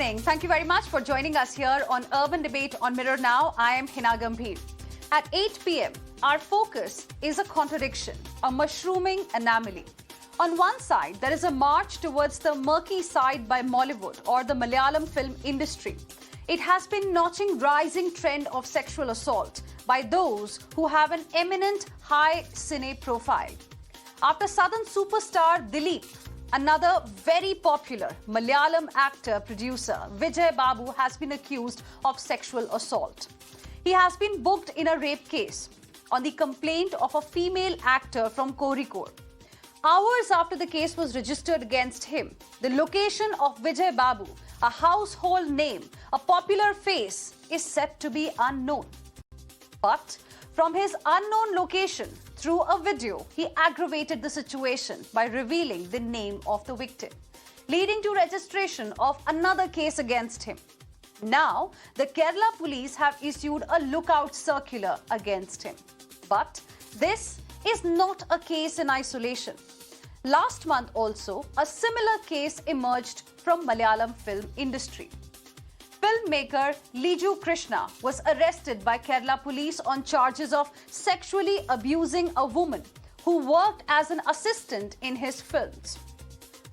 evening. Thank you very much for joining us here on Urban Debate on Mirror Now. I am Heena Gambir. At 8 p.m., our focus is a contradiction, a mushrooming anomaly. On one side, there is a march towards the murky side by Mollywood or the Malayalam film industry. It has been notching rising trend of sexual assault by those who have an eminent high cine profile. After Southern superstar Dileep, another very popular Malayalam actor-producer, Vijay Babu, has been accused of sexual assault. He has been booked in a rape case on the complaint of a female actor from Kozhikode. Hours after the case was registered against him, the location of Vijay Babu, a household name, a popular face, is said to be unknown. But from his unknown location, through a video, he aggravated the situation by revealing the name of the victim, leading to registration of another case against him. Now, the Kerala police have issued a lookout circular against him. But this is not a case in isolation. Last month also, a similar case emerged from Malayalam film industry. Filmmaker Liju Krishna was arrested by Kerala police on charges of sexually abusing a woman who worked as an assistant in his films.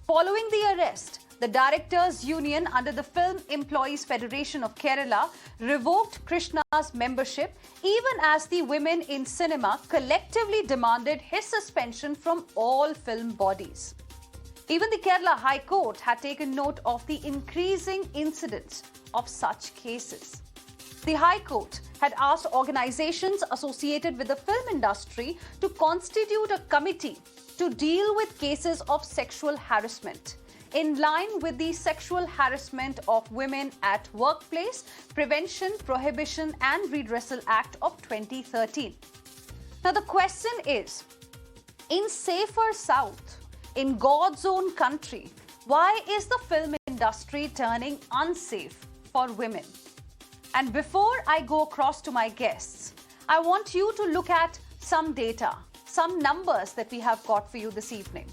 Following the arrest, the Directors' Union under the Film Employees Federation of Kerala revoked Krishna's membership, even as the women in cinema collectively demanded his suspension from all film bodies. Even the Kerala High Court had taken note of the increasing incidence of such cases. The High Court had asked organizations associated with the film industry to constitute a committee to deal with cases of sexual harassment, in line with the Sexual Harassment of Women at Workplace Prevention, Prohibition and Redressal Act of 2013. Now the question is, in safer South, in God's own country, why is the film industry turning unsafe for women? And before I go across to my guests, I want you to look at some data, some numbers that we have got for you this evening.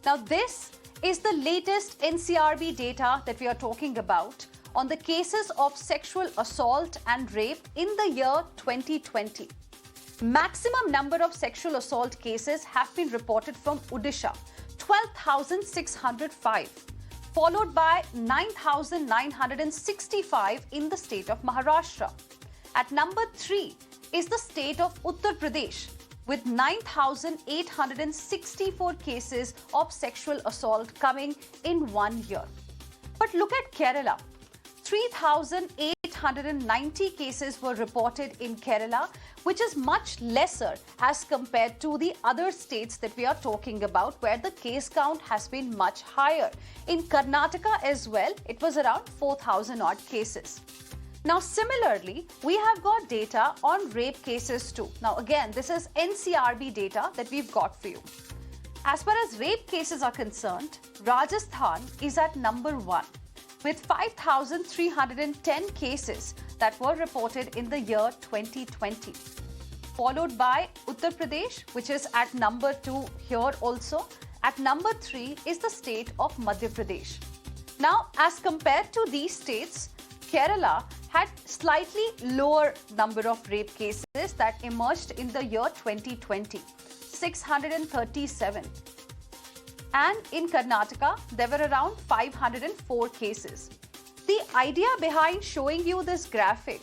Now this is the latest NCRB data that we are talking about on the cases of sexual assault and rape in the year 2020. Maximum number of sexual assault cases have been reported from Odisha, 12,605, followed by 9,965 in the state of Maharashtra. At number 3 is the state of Uttar Pradesh, with 9,864 cases of sexual assault coming in 1 year. But look at Kerala. 3,890 cases were reported in Kerala, which is much lesser as compared to the other states that we are talking about, where the case count has been much higher. In Karnataka as well, it was around 4,000 odd cases. Now, similarly, we have got data on rape cases too. Now, again, this is NCRB data that we've got for you. As far as rape cases are concerned, Rajasthan is at number 1 with 5,310 cases that were reported in the year 2020. Followed by Uttar Pradesh, which is at number 2 here also. At number 3 is the state of Madhya Pradesh. Now, as compared to these states, Kerala had slightly lower number of rape cases that emerged in the year 2020, 637. And in Karnataka, there were around 504 cases. The idea behind showing you this graphic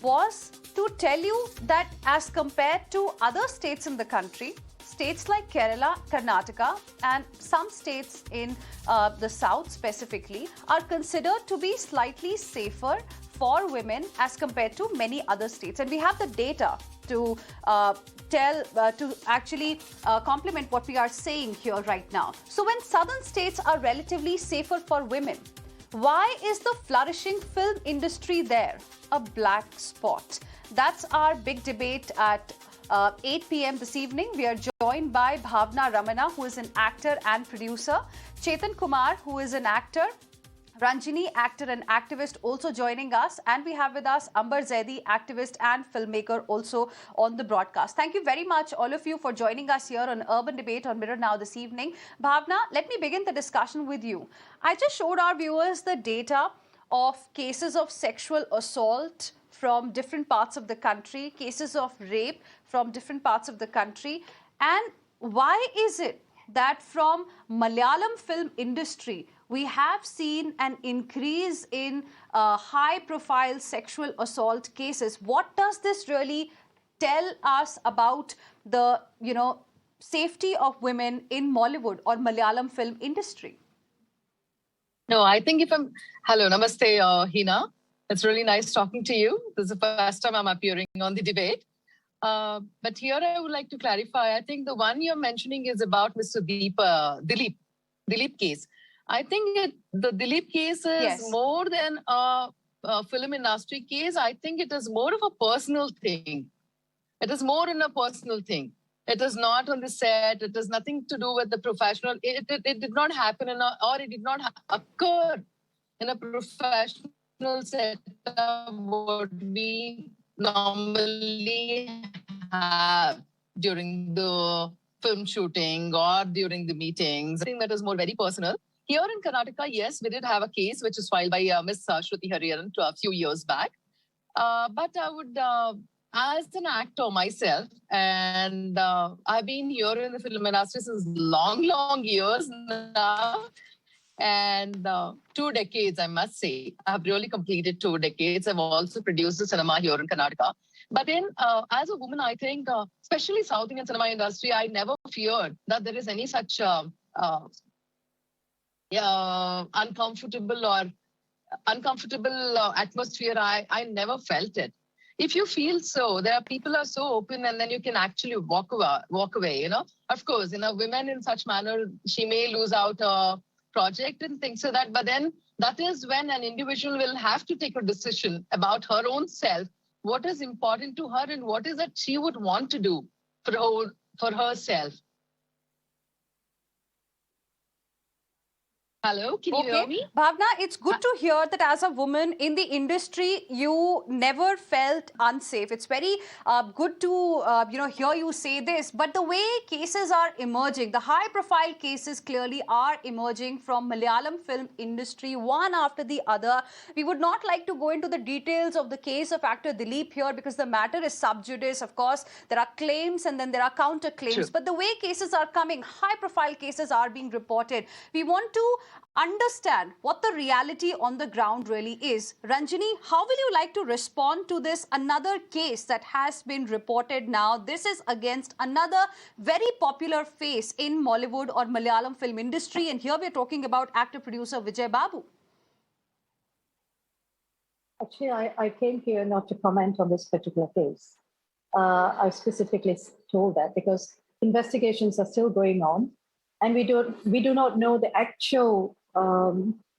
was to tell you that as compared to other states in the country, states like Kerala, Karnataka, and some states in the south specifically are considered to be slightly safer for women as compared to many other states. And we have the data to complement what we are saying here right now. So when southern states are relatively safer for women, why is the flourishing film industry there a black spot? That's our big debate at 8 p.m. this evening. We are joined by Bhavana Ramanna, who is an actor and producer, Chetan Kumar, who is an actor, Ranjini, actor and activist, also joining us, and we have with us Amber Zaidi, activist and filmmaker, also on the broadcast. Thank you very much, all of you, for joining us here on Urban Debate on Mirror Now this evening. Bhavana, let me begin the discussion with you. I just showed our viewers the data of cases of sexual assault from different parts of the country, cases of rape from different parts of the country. And why is it that from Malayalam film industry, we have seen an increase in high-profile sexual assault cases? What does this really tell us about the, safety of women in Mollywood or Malayalam film industry? No, I think hello, namaste, Heena. It's really nice talking to you. This is the first time I'm appearing on the debate. But here I would like to clarify, I think the one you're mentioning is about Mr. Dileep case. I think the Dileep case is more than a film industry case. I think it is more of a personal thing. It is more in a personal thing. It is not on the set. It has nothing to do with the professional. It did not happen or it did not occur in a professional setup what we normally have during the film shooting or during the meetings. I think that is more very personal. Here in Karnataka, yes, we did have a case which was filed by Miss Shruti Hariharan a few years back. But I would, as an actor myself, and I've been here in the film industry since long years now. And 2 decades, I must say. I've really completed 2 decades. I've also produced a cinema here in Karnataka. But then, as a woman, I think, especially South Indian cinema industry, I never feared that there is any such uncomfortable atmosphere. I never felt it. If you feel so, there are people are so open, and then you can actually walk away. Of course, women in such manner, she may lose out a project and things like that. But then that is when an individual will have to take a decision about her own self, what is important to her and what is that she would want to do for herself. Hello, can you hear me? Bhavana, it's good to hear that as a woman in the industry, you never felt unsafe. It's very good to hear you say this. But the way cases are emerging, the high-profile cases clearly are emerging from Malayalam film industry, one after the other. We would not like to go into the details of the case of actor Dileep here because the matter is sub judice. Of course, there are claims and then there are counter claims. True. But the way cases are coming, high-profile cases are being reported. We want to understand what the reality on the ground really is. Ranjini, how will you like to respond to this another case that has been reported now? This is against another very popular face in Mollywood or Malayalam film industry, and here we're talking about actor-producer Vijay Babu. Actually, I came here not to comment on this particular case. I specifically told that because investigations are still going on, and we do not know the actual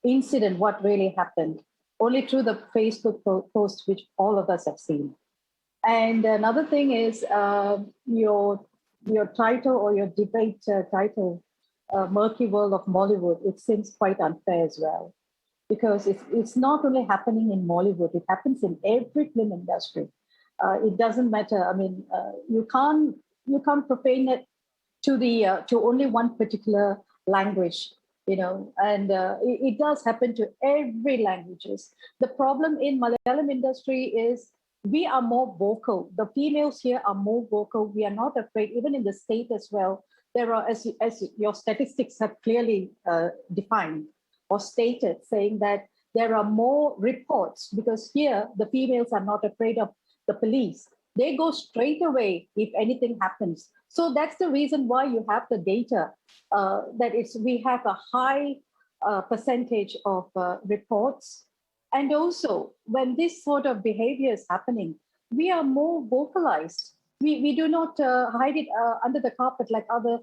incident, what really happened, only through the Facebook post, which all of us have seen. And another thing is your title or your debate title, Murky World of Mollywood, it seems quite unfair as well. Because it's not only happening in Mollywood, it happens in every film industry. It doesn't matter. I mean, you can't profane it to only one particular language, and it does happen to every languages. The problem in Malayalam industry is we are more vocal. The females here are more vocal. We are not afraid, even in the state as well. There are, as your statistics have clearly defined or stated, saying that there are more reports because here the females are not afraid of the police. They go straight away if anything happens. So that's the reason why you have the data we have a high percentage of reports. And also, when this sort of behavior is happening, we are more vocalized. We do not hide it under the carpet like other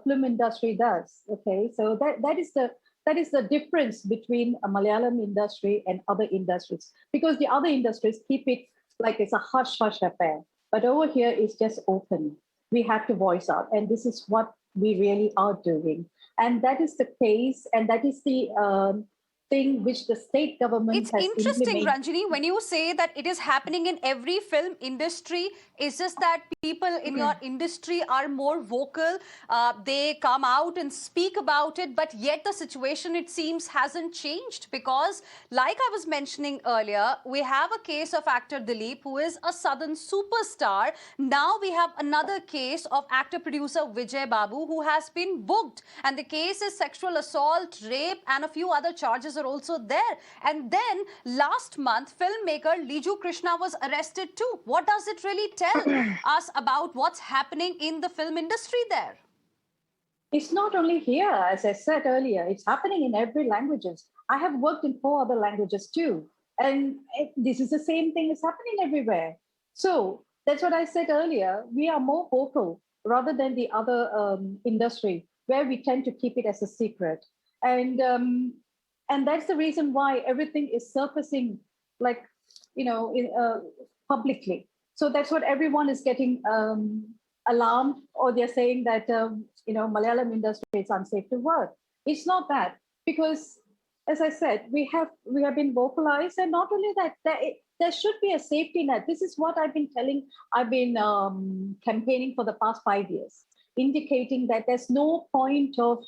film industry does. Okay, so that is the difference between a Malayalam industry and other industries, because the other industries keep it like it's a hush-hush affair. But over here, it's just open. We have to voice out. And this is what we really are doing. And that is the case. And that is the thing which the state government has implemented. It's interesting, Ranjini, when you say that it is happening in every film industry, It's just that people in your industry are more vocal. They come out and speak about it, but yet the situation, it seems, hasn't changed because, like I was mentioning earlier, we have a case of actor Dileep, who is a southern superstar. Now we have another case of actor-producer Vijay Babu, who has been booked. And the case is sexual assault, rape, and a few other charges are also there. And then last month, filmmaker Liju Krishna was arrested too. What does it really tell us about what's happening in the film industry there? It's not only here, as I said earlier, it's happening in every languages. I have worked in 4 other languages too. And this is the same thing is happening everywhere. So that's what I said earlier. We are more vocal rather than the other industry where we tend to keep it as a secret. And that's the reason why everything is surfacing like, publicly. So that's what everyone is getting alarmed, or they're saying that, Malayalam industry is unsafe to work. It's not that, because as I said, we have been vocalized, and not only that, there should be a safety net. This is what I've been campaigning for the past 5 years, indicating that there's no point of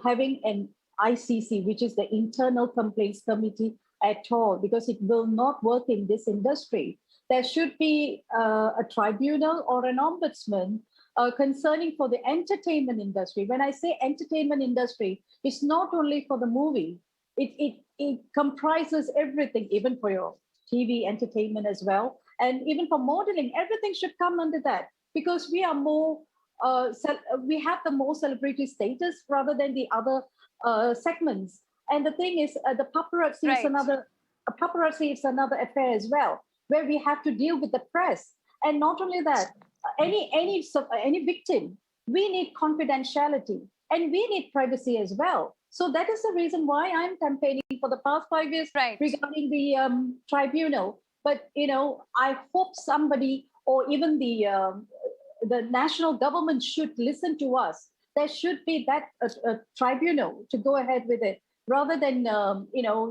having an ICC, which is the Internal Complaints Committee, at all, because it will not work in this industry. There should be a tribunal or an ombudsman concerning for the entertainment industry. When I say entertainment industry, it's not only for the movie. It comprises everything, even for your TV entertainment as well. And even for modeling, everything should come under that, because we are more, we have the more celebrity status rather than the other segments. And the thing is, the paparazzi Right. paparazzi is another affair as well, where we have to deal with the press. And not only that, any victim, we need confidentiality and we need privacy as well. So that is the reason why I'm campaigning for the past 5 years Right. regarding the tribunal. But I hope somebody, or even the national government, should listen to us. There should be that tribunal to go ahead with it, rather than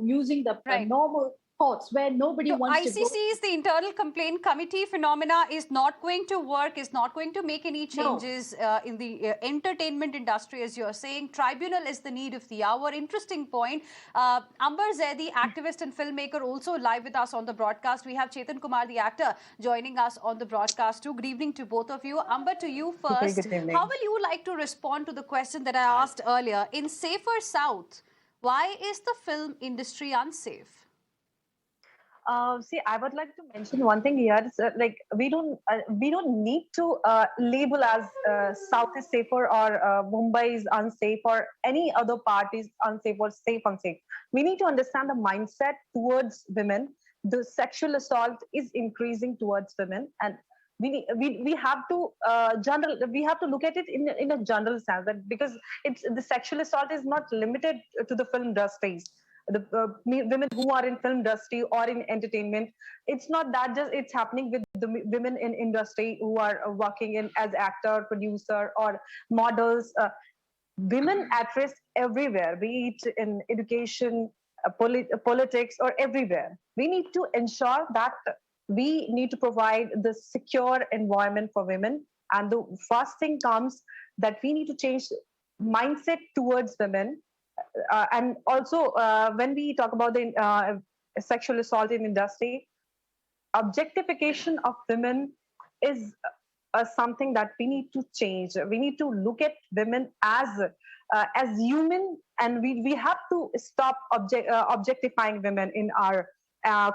using the Right. normal courts where nobody So wants to go. ICC's, the Internal Complaint Committee phenomena, is not going to work, is not going to make any changes in the entertainment industry, as you're saying. Tribunal is the need of the hour. Interesting point. Amber Zaidi, activist and filmmaker, also live with us on the broadcast. We have Chetan Kumar, the actor, joining us on the broadcast too. Good evening to both of you. Amber, to you first. Good evening. How will you like to respond to the question that I asked earlier? In safer South, why is the film industry unsafe? See, I would like to mention one thing here. It's, we don't need to label as South is safer, or Mumbai is unsafe, or any other part is unsafe or safe unsafe. We need to understand the mindset towards women. The sexual assault is increasing towards women, and we have to we have to look at it in a general sense, that because the sexual assault is not limited to the film industries. The women who are in film industry or in entertainment, it's not that just it's happening with the women in industry who are working in as actor, producer, or models. Women at risk everywhere, be it in education, politics, or everywhere. We need to ensure that we need to provide the secure environment for women. And the first thing comes that we need to change mindset towards women. And also, when we talk about the sexual assault in industry, objectification of women is something that we need to change. We need to look at women as human, and we have to stop objectifying women in our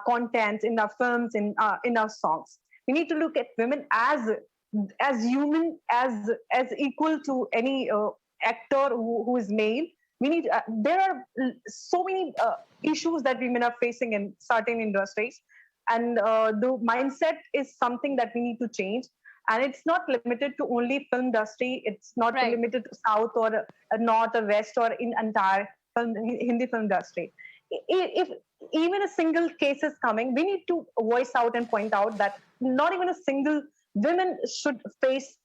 content, in our films, in our songs. We need to look at women as human, as equal to any actor who is male. We need. There are so many issues that women are facing in certain industries, and the mindset is something that we need to change. And it's not limited to only film industry. It's not limited to South or North or West or in entire Hindi film industry. If even a single case is coming, we need to voice out and point out that not even a single woman should face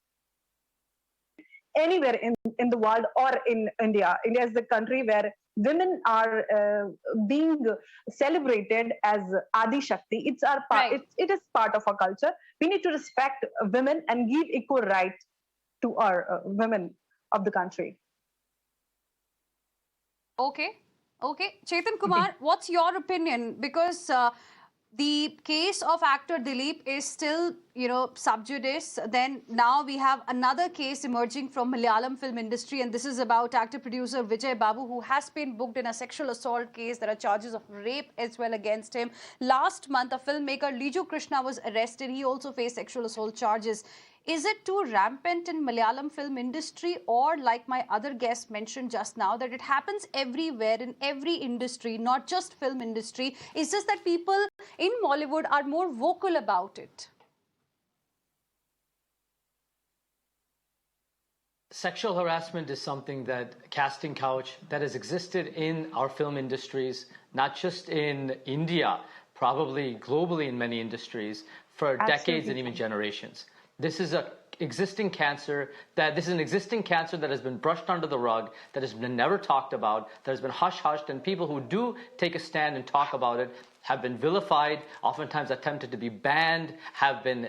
anywhere in the world or in India. India is the country where women are being celebrated as Adi Shakti. It's our part. Right. It is part of our culture. We need to respect women and give equal right to our women of the country. Okay. Okay. Chetan Kumar, what's your opinion? Because the case of actor Dileep is still, sub judice. Then now we have another case emerging from Malayalam film industry, and this is about actor-producer Vijay Babu, who has been booked in a sexual assault case. There are charges of rape as well against him. Last month, a filmmaker, Liju Krishna, was arrested. He also faced sexual assault charges. Is it too rampant in Malayalam film industry, or like my other guest mentioned just now, that it happens everywhere in every industry, not just film industry? It's just that people in Mollywood are more vocal about it. Sexual harassment is something that casting couch that has existed in our film industries, not just in India, probably globally in many industries for decades and even generations. This is an existing cancer that has been brushed under the rug, that has been never talked about, that has been hush-hushed, and people who do take a stand and talk about it have been vilified, oftentimes attempted to be banned, have been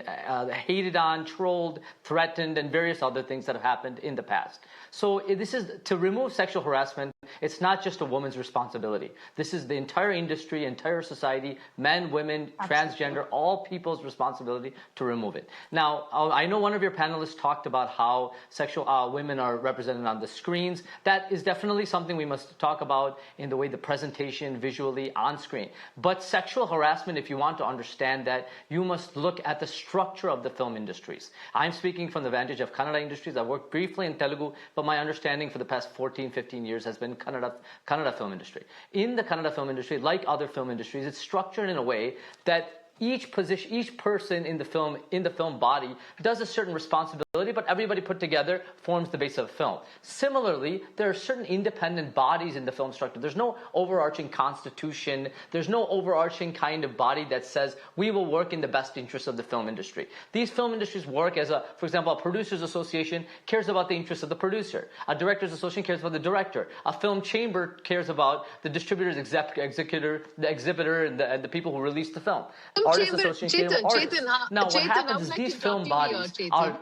hated on, trolled, threatened, and various other things that have happened in the past. So this is to remove sexual harassment. It's not just a woman's responsibility. This is the entire industry, entire society, men, women, transgender, all people's responsibility to remove it. Now, I know one of your panelists talked about how sexual women are represented on the screens. That is definitely something we must talk about in the way the presentation visually on screen. But sexual harassment, if you want to understand that, you must look at the structure of the film industries. I'm speaking from the vantage of Kannada industries. I've worked briefly in Telugu, but my understanding for the past 14, 15 years has been Kannada film industry. In the Kannada film industry, like other film industries, it's structured in a way that each person in the film body does a certain responsibility, but everybody put together forms the base of a film. Similarly, there are certain independent bodies in the film structure. There's no overarching constitution. There's no overarching kind of body that says we will work in the best interest of the film industry. These film industries work as for example, a producers association cares about the interests of the producer. A directors association cares about the director. A film chamber cares about the distributors, executor, the exhibitor, and the people who release the film. Chetan, now, what happens is these film bodies are...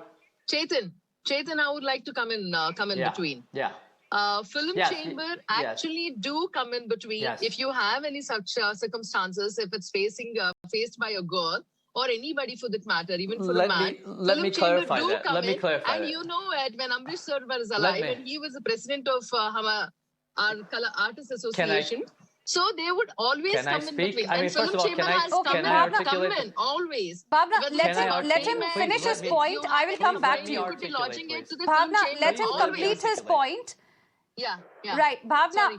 Chetan, I would like to come in between. Yeah. Film chamber actually do come in between if you have any such circumstances, if it's faced by a girl or anybody for that matter, even for a man. Let me clarify that. And you know it, when Amber sir was alive and he was the president of our Artists Association. So they would always come in between. I mean, and first of all, can I articulate? Come in, always. Bhavana, let him finish his point. I will come back to you. Bhavana, let him complete his point. Yeah. Right, Bhavana,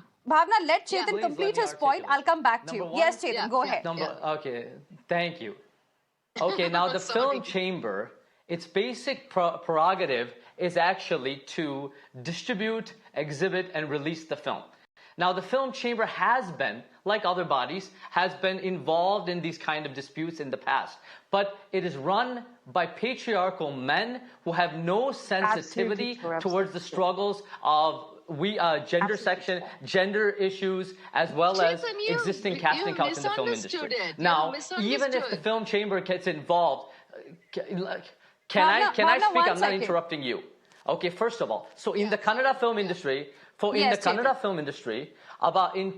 let Chetan complete his point. I'll come back to you. Yes, Chetan, go ahead. Okay, thank you. Okay, now the film chamber, its basic prerogative is actually to distribute, exhibit, and release the film. Now, the film chamber has been, like other bodies, has been involved in these kind of disputes in the past. But it is run by patriarchal men who have no sensitivity towards the struggles of gender issues, as well as existing casting couch in the film industry. Now, even if the film chamber gets involved, can I speak? I'm not interrupting you. Okay, first of all, so in the Kannada film industry, about in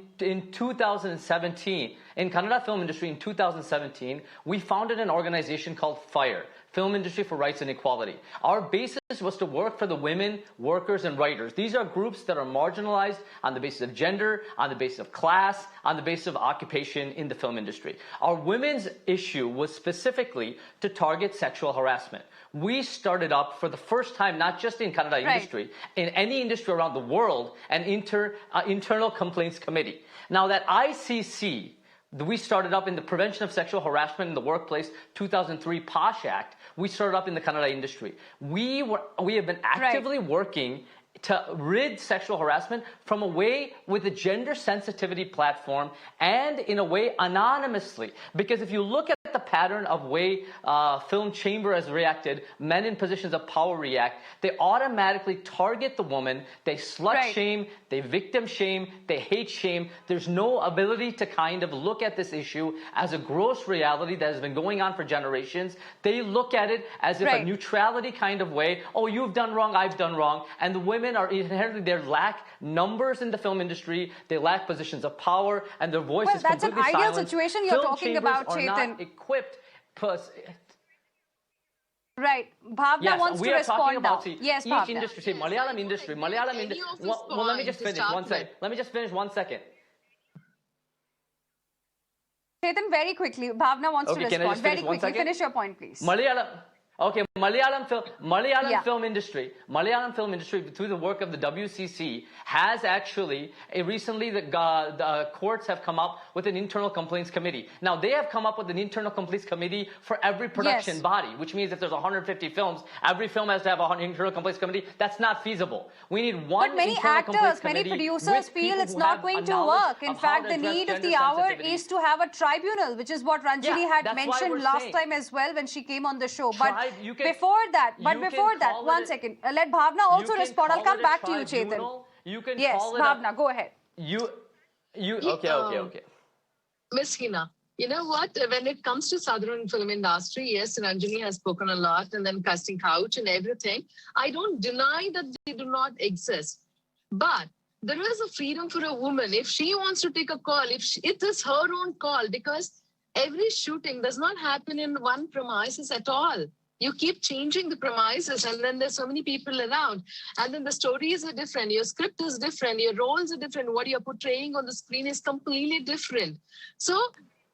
2017, in Kannada film industry in 2017, we founded an organization called FIRE, Film Industry for Rights and Equality. Our basis was to work for the women, workers, and writers. These are groups that are marginalized on the basis of gender, on the basis of class, on the basis of occupation in the film industry. Our women's issue was specifically to target sexual harassment. We started up for the first time, not just in Kannada industry, in any industry around the world, an internal complaints committee. Now that ICC, we started up in the Prevention of Sexual Harassment in the Workplace 2003 POSH Act. We started up in the Kannada industry. We have been actively working to rid sexual harassment from a way with a gender sensitivity platform and in a way anonymously. Because if you look at the pattern of way film chamber has reacted, men in positions of power react. They automatically target the woman. They slut shame, they victim shame, they hate shame. There's no ability to kind of look at this issue as a gross reality that has been going on for generations. They look at it as if a neutrality kind of way. Oh, you've done wrong, I've done wrong. And the women are inherently, they lack numbers in the film industry. They lack positions of power, and their voice is completely silenced. That's an ideal situation you're talking about, Chetan. Chetan. Equipped. Right. Bhavna wants to respond now. Yes, Bhavna. Each industry, say Malayalam industry. Well, let me just finish one second. Let me just finish 1 second. Chetan, very quickly. Bhavna wants to respond. Very quickly. Finish your point, please. Malayalam film industry through the work of the WCC has actually recently the courts have come up with an internal complaints committee. Now they have come up with an internal complaints committee for every production body, which means if there's 150 films, every film has to have an internal complaints committee. That's not feasible. We need one. But many actors, many producers feel it's not going to work. In fact, the need of the hour is to have a tribunal, which is what Ranjini had mentioned last time as well when she came on the show. But before that, one second. Let Bhavna also respond. I'll come back to you, Chetan. Yes, Bhavna, go ahead. Okay. Miss Heena, you know what? When it comes to Southern film industry, yes, Ranjini has spoken a lot, and then casting couch and everything. I don't deny that they do not exist. But there is a freedom for a woman. If she wants to take a call, it is her own call, because every shooting does not happen in one premises at all. You keep changing the premises, and then there's so many people around. And then the stories are different. Your script is different. Your roles are different. What you're portraying on the screen is completely different. So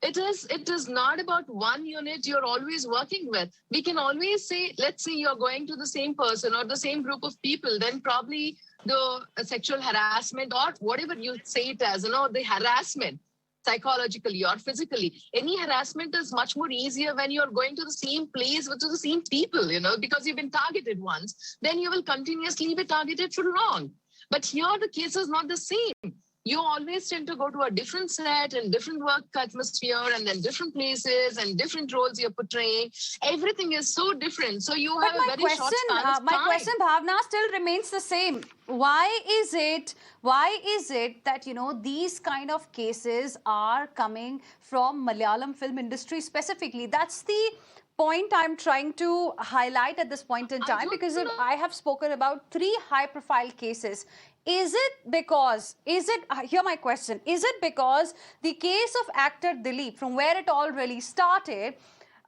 it is not about one unit you're always working with. We can always say, let's say you're going to the same person or the same group of people, then probably the sexual harassment or whatever you say it as, the harassment, psychologically or physically. Any harassment is much more easier when you're going to the same place with the same people, because you've been targeted once. Then you will continuously be targeted for long. But here the case is not the same. You always tend to go to a different set and different work atmosphere and then different places and different roles you're portraying. Everything is so different. So you have a very short span of time. My question, Bhavna, still remains the same. Why is it that, these kind of cases are coming from Malayalam film industry specifically? That's the point I'm trying to highlight at this point in time, because I have spoken about 3 high-profile cases. Hear my question, is it because the case of actor Dileep, from where it all really started,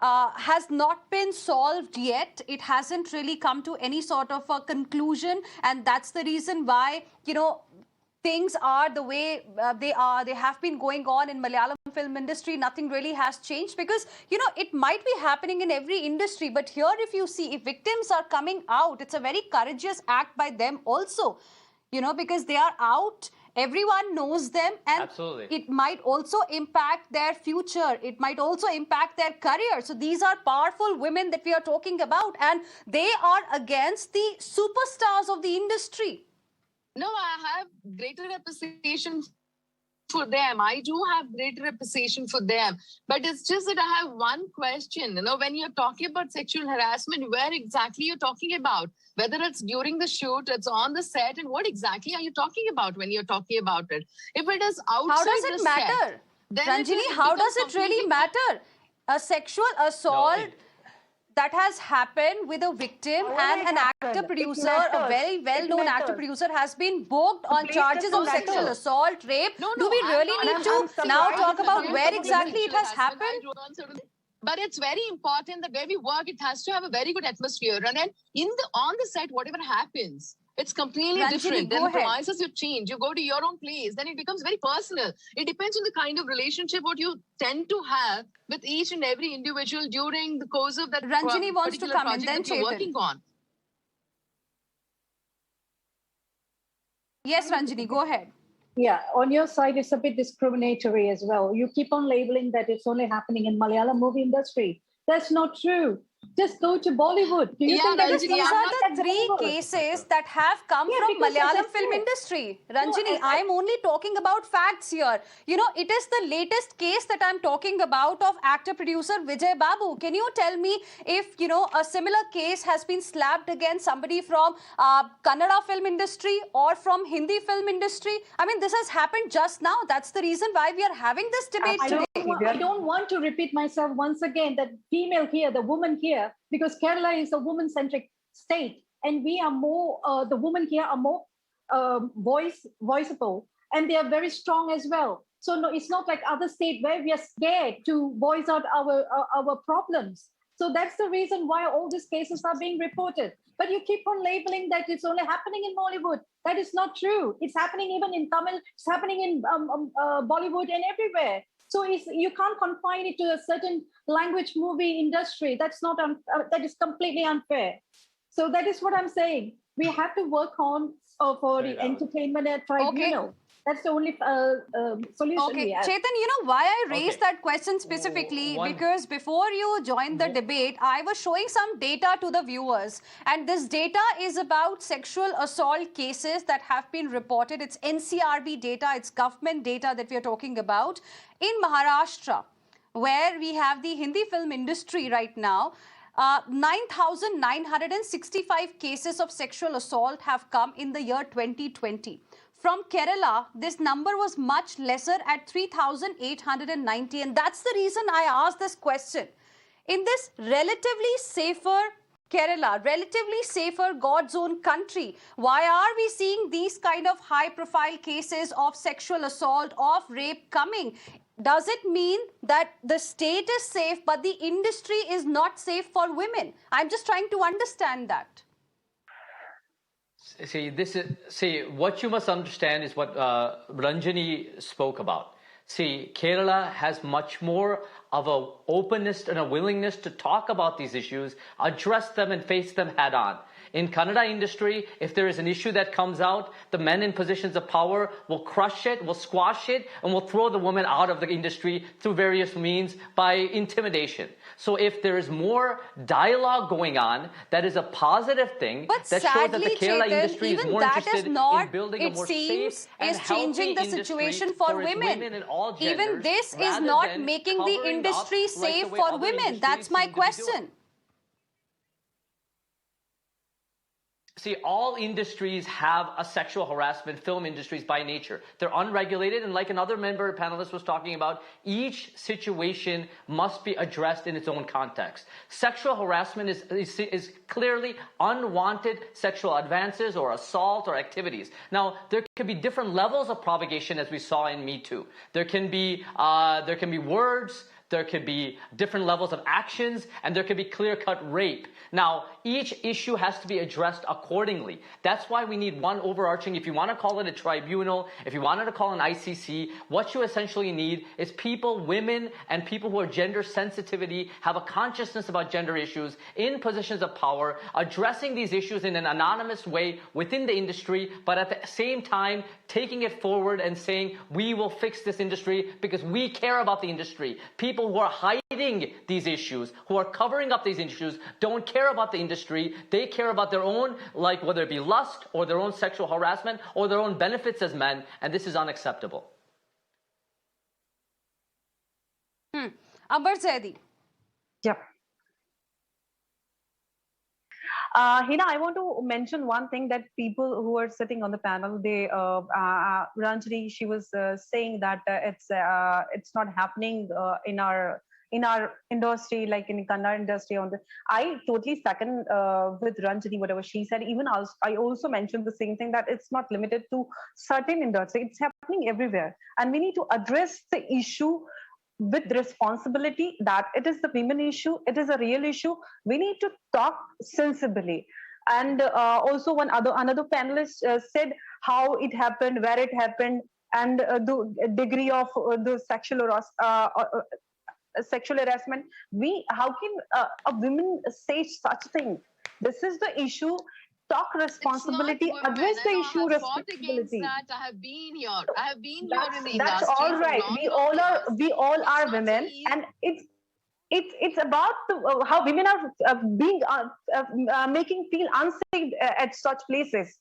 has not been solved yet? It hasn't really come to any sort of a conclusion, and that's the reason why, things are the way they are. They have been going on in Malayalam film industry. Nothing really has changed, because, it might be happening in every industry. But here, if you see, if victims are coming out, it's a very courageous act by them also, because they are out. Everyone knows them, and it might also impact their future. It might also impact their career. So these are powerful women that we are talking about, and they are against the superstars of the industry. No, I have greater appreciation for them. I do have greater appreciation for them. But it's just that I have one question. When you're talking about sexual harassment, where exactly you're talking about? Whether it's during the shoot, it's on the set, and what exactly are you talking about when you're talking about it? If it is outside how does it matter? Set, Ranjini, how does it really matter? A sexual assault that has happened with a victim and an actor-producer, a very well-known actor-producer, has been booked on charges of sexual assault, rape. Do we really need to now talk about where exactly it has happened? But it's very important that where we work, it has to have a very good atmosphere. And then on the set, whatever happens, it's completely different. Then the premises you change. You go to your own place. Then it becomes very personal. It depends on the kind of relationship what you tend to have with each and every individual during the course of that Ranjini wants to come in, then you're working on. Yes, Ranjini, go ahead. Yeah, on your side, it's a bit discriminatory as well. You keep on labeling that it's only happening in Malayalam movie industry. That's not true. Just go to Bollywood. Do you Yeah, think that Because is Ranjini, these gonna are happen the at three Bollywood? cases that have come Yeah, from because as I Malayalam film said- industry. Ranjini, I- I'm only talking about facts here. You know, it is the latest case that I'm talking about of actor-producer Vijay Babu. Can you tell me if, you know, a similar case has been slapped against somebody from Kannada film industry or from Hindi film industry? I mean, this has happened just now. That's the reason why we are having this debate today. I don't want to repeat myself once again, that female here, the woman here, because Kerala is a woman-centric state, and we are more, the women here are more voiceable, and they are very strong as well. So no, it's not like other states where we are scared to voice out our problems. So that's the reason why all these cases are being reported. But you keep on labeling that it's only happening in Mollywood. That is not true. It's happening even in Tamil. It's happening in Bollywood and everywhere. So you can't confine it to a certain language movie industry. That's not that is completely unfair. So that is what I'm saying. We have to work on for the entertainment tribunal. Okay. That's the only solution we have. Chetan, you know why I raised that question specifically? Because before you joined the debate, I was showing some data to the viewers. And this data is about sexual assault cases that have been reported. It's NCRB data, it's government data that we are talking about. In Maharashtra, where we have the Hindi film industry right now, 9,965 cases of sexual assault have come in the year 2020. From Kerala, this number was much lesser at 3,890. And that's the reason I asked this question. In this relatively safer Kerala, relatively safer God's own country, why are we seeing these kind of high-profile cases of sexual assault, of rape coming? Does it mean that the state is safe, but the industry is not safe for women? I'm just trying to understand that. See, what you must understand is what Ranjini spoke about. See, Kerala has much more of an openness and a willingness to talk about these issues, address them and face them head on. In Kannada industry, if there is an issue that comes out, the men in positions of power will crush it, will squash it, and will throw the woman out of the industry through various means by intimidation. So if there is more dialogue going on, that is a positive thing. But that sadly, shows that the Kerala Chetan, industry is even more that interested is not, in building a it more seems, safe and is changing the healthy situation industry for its women. in all genders, Even this is rather not than making the covering industry up like safe the way for other women. industries That's my seem to be doing. question. See, all industries have a sexual harassment, film industries by nature. They're unregulated, and like another member panelist was talking about, each situation must be addressed in its own context. Sexual harassment is clearly unwanted sexual advances or assault or activities. Now, there can be different levels of propagation, as we saw in Me Too. There can be words, there could be different levels of actions, and there could be clear-cut rape. Now, each issue has to be addressed accordingly. That's why we need one overarching, if you want to call it a tribunal, if you wanted to call it an ICC, what you essentially need is people, women, and people who are gender sensitivity, have a consciousness about gender issues in positions of power, addressing these issues in an anonymous way within the industry, but at the same time, taking it forward and saying, we will fix this industry because we care about the industry. People who are hiding these issues, who are covering up these issues, don't care about the industry. They care about their own, like whether it be lust or their own sexual harassment or their own benefits as men, and this is unacceptable. Amber Zaidi. Yeah. Heena, I want to mention one thing that people who are sitting on the panel, they, Ranjini, she was saying that it's not happening in our industry, like in the Kannada industry. I totally second with Ranjini, whatever she said. Even I also mentioned the same thing, that it's not limited to certain industry. It's happening everywhere. And we need to address the issue with responsibility, that it is the women issue, it is a real issue. We need to talk sensibly. And also another panelist said how it happened, where it happened, and the degree of the sexual harassment. How can a woman say such thing? This is the issue. Talk responsibility, address the issue responsibility. I have been here. I have been here in the That's industry. all right. We all are women, and it's it's about how women are being making feel unsafe at such places.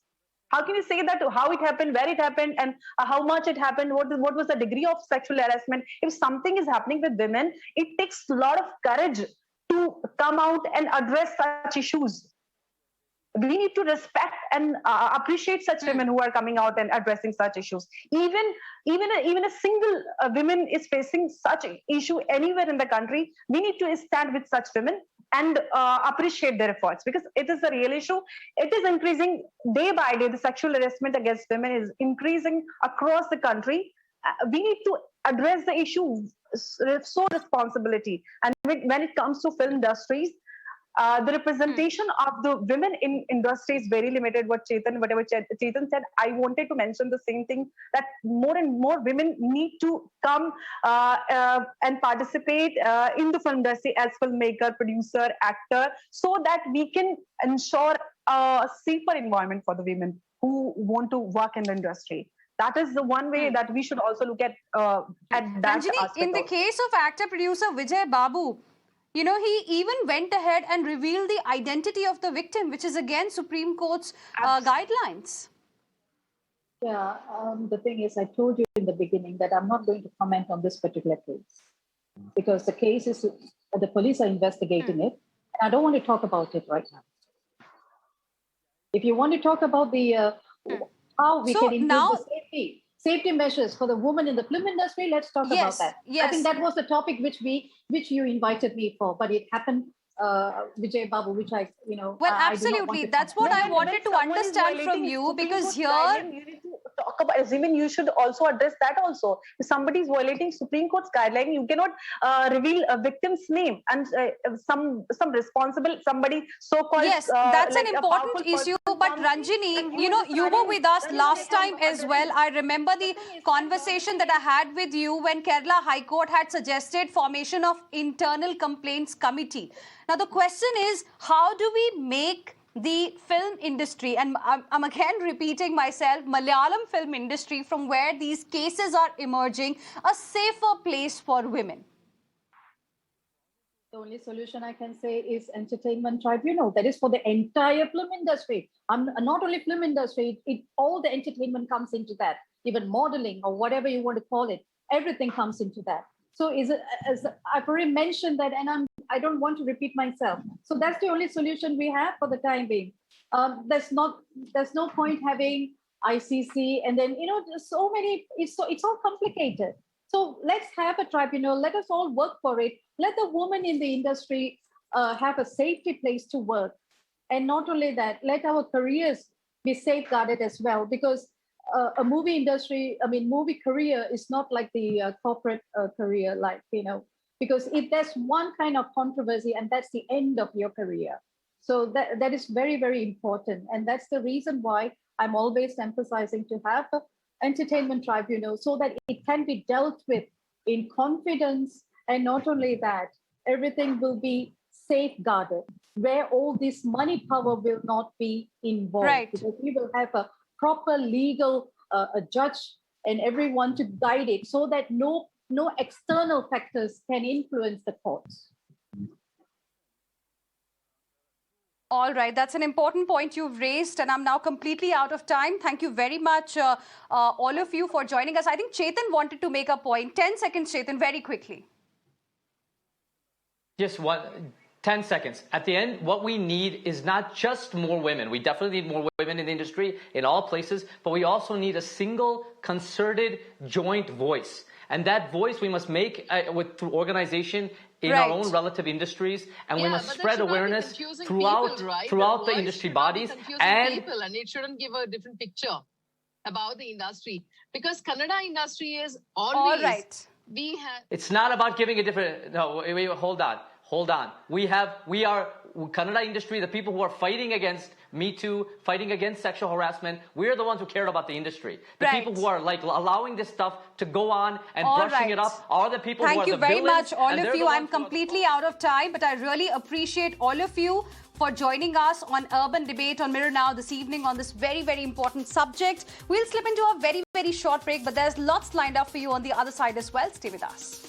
How can you say that? How it happened, where it happened, and how much it happened? What was the degree of sexual harassment? If something is happening with women, it takes a lot of courage to come out and address such issues. We need to respect and appreciate such women who are coming out and addressing such issues. Even a single woman is facing such issue anywhere in the country, we need to stand with such women and appreciate their efforts, because it is a real issue. It is increasing day by day. The sexual harassment against women is increasing across the country. We need to address the issue so responsibility. And when it comes to film industries, the representation of the women in industry is very limited. Whatever Chetan said, I wanted to mention the same thing, that more and more women need to come and participate in the film industry as filmmaker, producer, actor, so that we can ensure a safer environment for the women who want to work in the industry. That is the one way that we should also look at that Ranjini, aspect. in the case of actor-producer Vijay Babu, you know, he even went ahead and revealed the identity of the victim, which is again Supreme Court's guidelines. Yeah, the thing is, I told you in the beginning that I'm not going to comment on this particular case because the case is, the police are investigating it. And I don't want to talk about it right now. If you want to talk about the how we can improve the safety measures for the woman in the film industry, let's talk about that. Yes. I think that was the topic which you invited me for, but it happened, Vijay Babu, which I, you know. Well, absolutely. That's what I wanted to understand from you, because here, you need to talk about women. You should also address that also. If somebody is violating Supreme Court's guideline, you cannot reveal a victim's name and some responsible somebody so-called. Yes, that's an important issue. But Ranjini, you know, you were with us last time as well. I remember the conversation that I had with you when Kerala High Court had suggested formation of internal complaints committee. Now, the question is, how do we make the film industry, and I'm again repeating myself, Malayalam film industry, from where these cases are emerging, a safer place for women? The only solution I can say is entertainment tribunal. That is for the entire film industry. Not only film industry, all the entertainment comes into that. Even modeling or whatever you want to call it, everything comes into that. So as I've already mentioned that, and I don't want to repeat myself. So that's the only solution we have for the time being. There's no point having ICC, and then, you know, there's so many. It's all complicated. So let's have a tribunal. Let us all work for it. Let the woman in the industry have a safety place to work. And not only that, let our careers be safeguarded as well. Because a movie industry, movie career is not like the corporate career, like, you know, because if there's one kind of controversy and that's the end of your career. So that is very, very important. And that's the reason why I'm always emphasizing to have an entertainment tribunal so that it can be dealt with in confidence. And not only that, everything will be safeguarded, where all this money power will not be involved. Right. Because we will have a proper legal a judge and everyone to guide it so that no external factors can influence the courts. All right, that's an important point you've raised, and I'm now completely out of time. Thank you very much, all of you, for joining us. I think Chetan wanted to make a point. 10 seconds, Chetan, very quickly. Just 10 seconds. At the end, what we need is not just more women. We definitely need more women in the industry in all places, but we also need a single, concerted, joint voice. And that voice we must make through organization in our own relative industries, and we must spread awareness throughout the industry bodies. And it shouldn't give a different picture about the industry, because Kannada industry is always. All right. It's not about giving a different. No, wait, hold on. We are Kannada industry, the people who are fighting against Me Too, fighting against sexual harassment. We're the ones who cared about the industry. The people who are like allowing this stuff to go on and brushing it up are the people who are the villains. Thank you very much, all of you. I'm completely out of time, but I really appreciate all of you for joining us on Urban Debate on Mirror Now this evening on this very, very important subject. We'll slip into a very, very short break, but there's lots lined up for you on the other side as well. Stay with us.